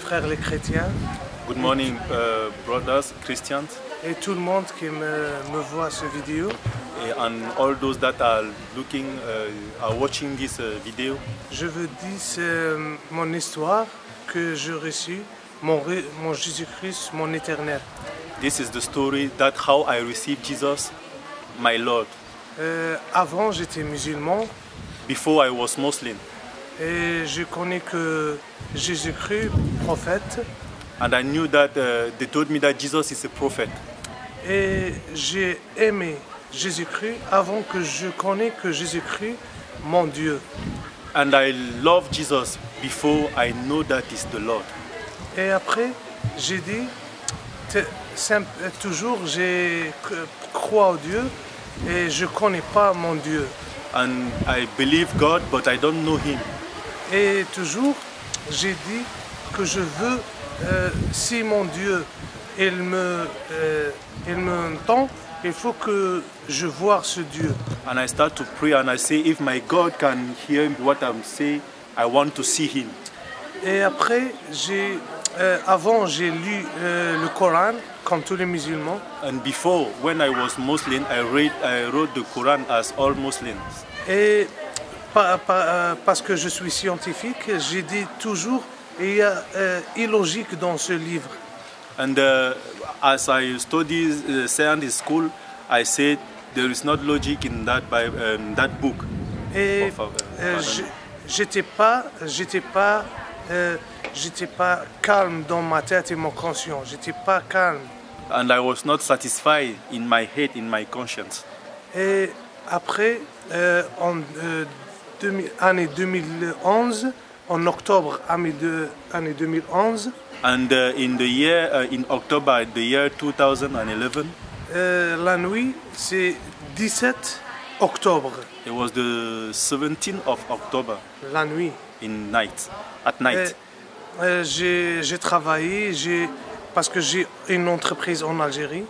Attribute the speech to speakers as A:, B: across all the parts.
A: frères les chrétiens
B: Good morning, brothers, Christians,
A: et tout le monde qui me voit cette vidéo.
B: and all those that are looking, are watching this video.
A: Je veux dire mon histoire que j'ai reçue, mon Jésus-Christ, mon éternel.
B: This is the story that how I received Jesus, my Lord.
A: Avant, j'étais musulman
B: Before I was Muslim,
A: et je connais que Jésus-Christ, prophète,
B: and I knew that they told me that Jesus is a prophet.
A: et j'ai aimé Jésus-Christ avant que je connais que Jésus-Christ, mon Dieu.
B: And I love Jesus before I know that is the Lord.
A: Et après, j'ai dit, toujours, j'ai crois au Dieu et je ne connais pas mon Dieu.
B: And I believe God, but I don't know Him.
A: Et toujours, j'ai dit que je veux, si mon Dieu, il me entend, il faut que je voie ce Dieu.
B: And I start to pray and I say, if my God can hear what I'm saying, I want to see Him.
A: Et après, avant, j'ai lu le Coran, comme tous les musulmans.
B: And before, when I was Muslim, I wrote the Quran as all Muslims.
A: Et parce que je suis scientifique, j'ai dit toujours, il y a illogique dans ce livre.
B: And as I studied science in school, I said there is not logic in that book.
A: Et j'étais pas calme dans ma tête et mon conscience. J'étais pas calme.
B: And I was not satisfied in my head, in my conscience.
A: Et après, en année 2011, en octobre année 2011,
B: And in the year, in October, the year 2011,
A: la nuit, c'est 17 octobre.
B: it was the 17th of October
A: La nuit.
B: at night.
A: J'ai travaillé, parce que j'ai une entreprise en Algérie.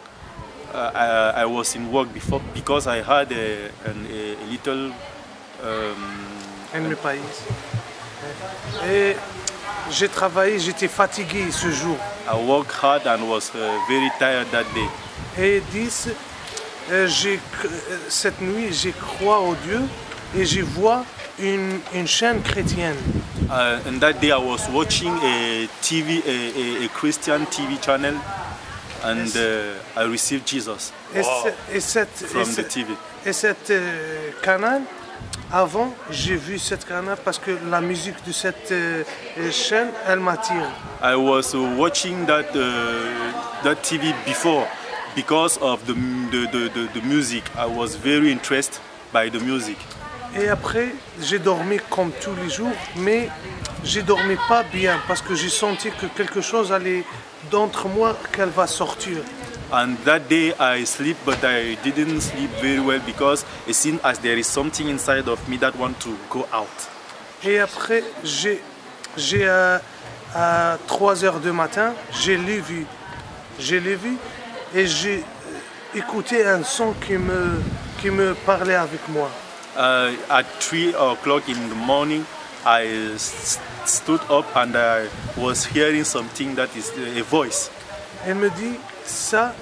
B: I was in work before because I had a little.
A: En mi pays. Et j'ai travaillé, j'étais fatigué ce jour.
B: I worked hard and was very tired that day.
A: Et cette nuit, j'ai crois au Dieu et je vois une chaîne chrétienne.
B: And that day I was watching a TV, a Christian TV channel, and I received Jesus from the TV.
A: Et cette canal, avant, j'ai vu cette canal parce que la musique de cette chaîne, elle m'attire.
B: I was watching that TV before because of the music. I was very interested by the music.
A: Et après, j'ai dormi comme tous les jours, mais j'ai dormi pas bien parce que j'ai senti que quelque chose allait d'entre moi qu'elle va sortir.
B: And that day I sleep, but I didn't sleep very well because it seemed as there is something inside of me that want to go out.
A: Et après, à 3 heures du matin, j'ai vu et j'ai écouté un son qui me parlait avec moi.
B: At 3 o'clock in the morning, I stood up and I was hearing something that is a voice.
A: Elle me dit, ça,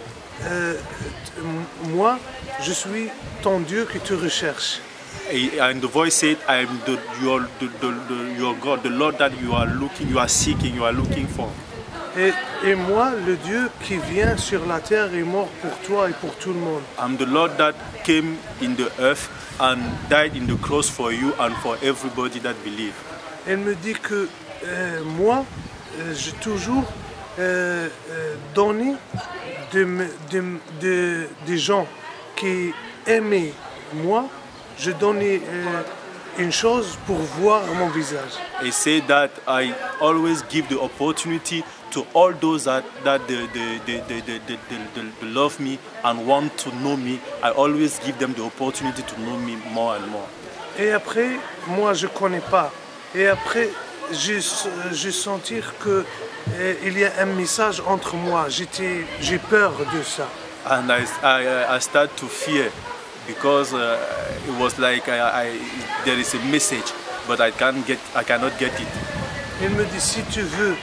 A: moi, je suis ton Dieu qui te recherche.
B: And the voice said, I am your God, the Lord that you are seeking, you are looking for.
A: Et moi, le Dieu qui vient sur la terre est mort pour toi et pour tout le monde.
B: I'm the Lord that came in the earth and died in the cross for you and for everybody that believe.
A: Elle me dit que moi, j'ai toujours donné des gens qui aimaient moi, je donnais une chose pour voir mon visage.
B: I say that I always give the opportunity to all those that they love me and want to know me. I always give them the opportunity to know me more and more.
A: Et après, moi je connais pas. Et après, j'ai senti que il y a un message entre moi. J'ai peur de ça.
B: And I start to fear because it was like there is a message, but I cannot get it.
A: Il me dit, si tu veux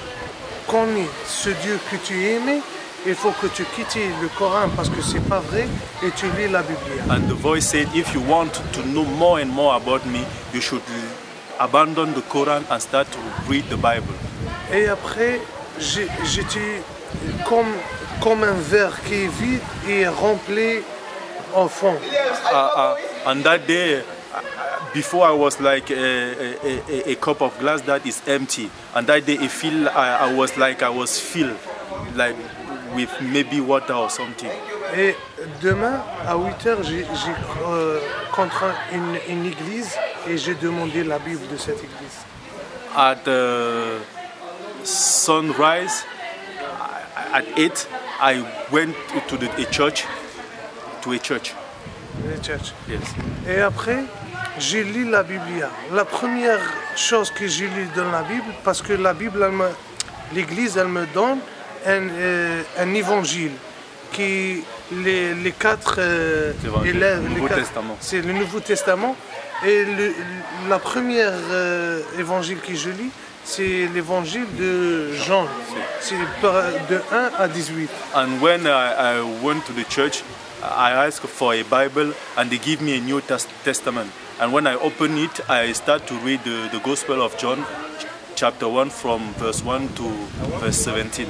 A: connais ce Dieu que tu aimais, il faut que tu quittes le Coran parce que c'est pas vrai et tu lis la Bible.
B: And the voice said, if you want to know more and more about me, you should abandon the Quran and start to read the Bible.
A: Et après, j'étais comme un verre qui est vide et rempli au fond.
B: And that day, before I was like a cup of glass that is empty. And that day, I was filled like with maybe water or something.
A: Et demain, à 8h, j'ai contre une église et j'ai demandé la Bible de cette église.
B: At sunrise, at 8, I went to a church.
A: Yes. Et après, j'ai lu la Bible. La première chose que j'ai lu dans la Bible, parce que la Bible, l'église, elle me donne un évangile qui les quatre élèves, c'est le Nouveau Testament. Et la première évangile que je lis, c'est l'évangile de Jean. C'est de 1 à 18.
B: And when I went to the church, I asked for a Bible and they give me a New Testament. And when I open it, I start to read the Gospel of John, chapter 1, from verse 1 to verse 17.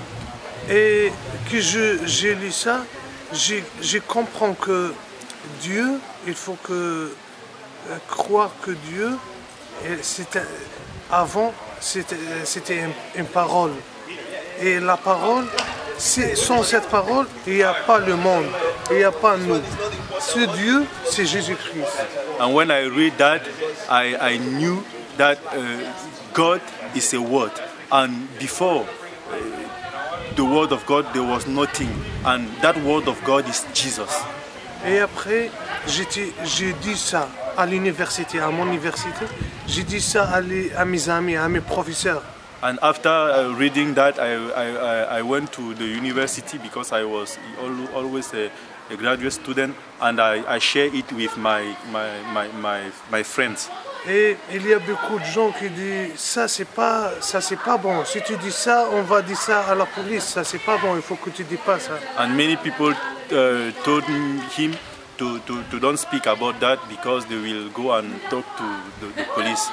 A: Et que j'ai lu ça, je comprends que Dieu, il faut croire que Dieu, avant, c'était une parole. Et la parole, sans cette parole, il n'y a pas le monde, il n'y a pas nous. Ce Dieu, c'est Jésus-Christ.
B: And when I read that, I knew that God is a word. And before the word of God, there was nothing. And that word of God is Jesus.
A: Et après, j'ai dit ça à l'université, à mon université. J'ai dit ça à mes amis, à mes professeurs.
B: And after reading that, I went to the university because I was always a graduate student, and I share it with my friends.
A: Et il y a beaucoup de gens qui disent ça c'est pas bon. Si tu dis ça, on va dire ça à la police. Ça c'est pas bon. Il faut que tu dis pas ça.
B: And many people told him to don't speak about that because they will go and talk to the police.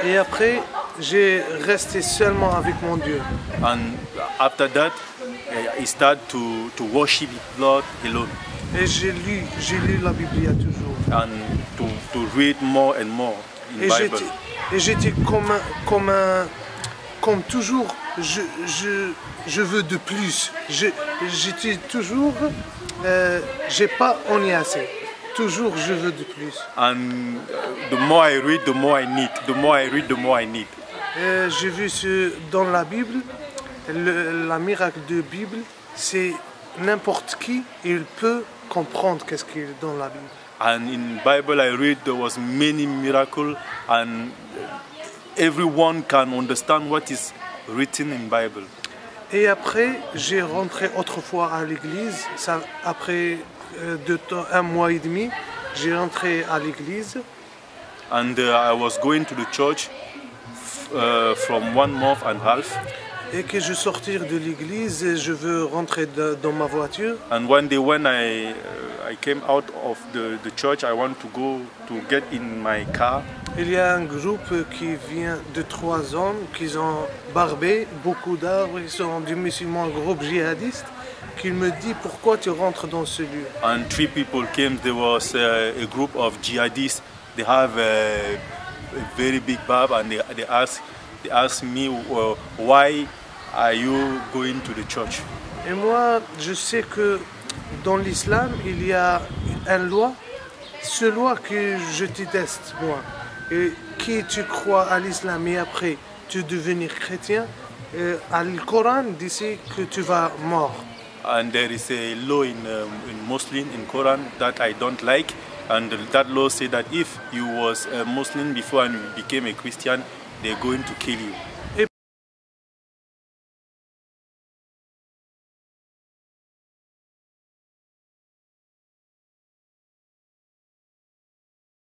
A: Et après, j'ai resté seulement avec mon Dieu.
B: And after that, he started to worship God alone.
A: Et j'ai lu la Bible toujours.
B: And to read more and more in Bible.
A: Et j'étais comme toujours, je veux de plus. J'étais toujours, j'ai pas on est assez. Toujours je veux de plus.
B: And the more I read, the more I need. The more I read, the more I need.
A: J'ai vu dans la Bible, la miracle de Bible, c'est n'importe qui, il peut comprendre qu'est-ce qu'il est dans la Bible.
B: And in Bible I read there was many miracles and everyone can understand what is written in Bible.
A: Et après, j'ai rentré autrefois à l'église. Après un mois et demi, j'ai rentré à l'église.
B: And I was going to the church from 1 month and a half.
A: Et que je sortis de l'église et je veux rentrer dans ma voiture.
B: And one day when I came out of the church, I want to go to get in my car.
A: Il y a un groupe qui vient de 3 hommes qui ont barbé, beaucoup d'arbres, ils sont des musulmans, un groupe djihadiste, qui me dit pourquoi tu rentres dans ce lieu.
B: And 3 people came. There was a group of jihadists. They have a very big barb, and they asked me why are you going to the church?
A: Et moi, je sais que dans l'islam, il y a une loi, ce loi que je déteste, moi. Et qui tu crois à l'islam et après tu devenir chrétien, à le Coran dit que tu vas mort.
B: And there is a law in Muslim in Quran that I don't like, and that law says that if you was a Muslim before and you became a Christian, they're going to kill you.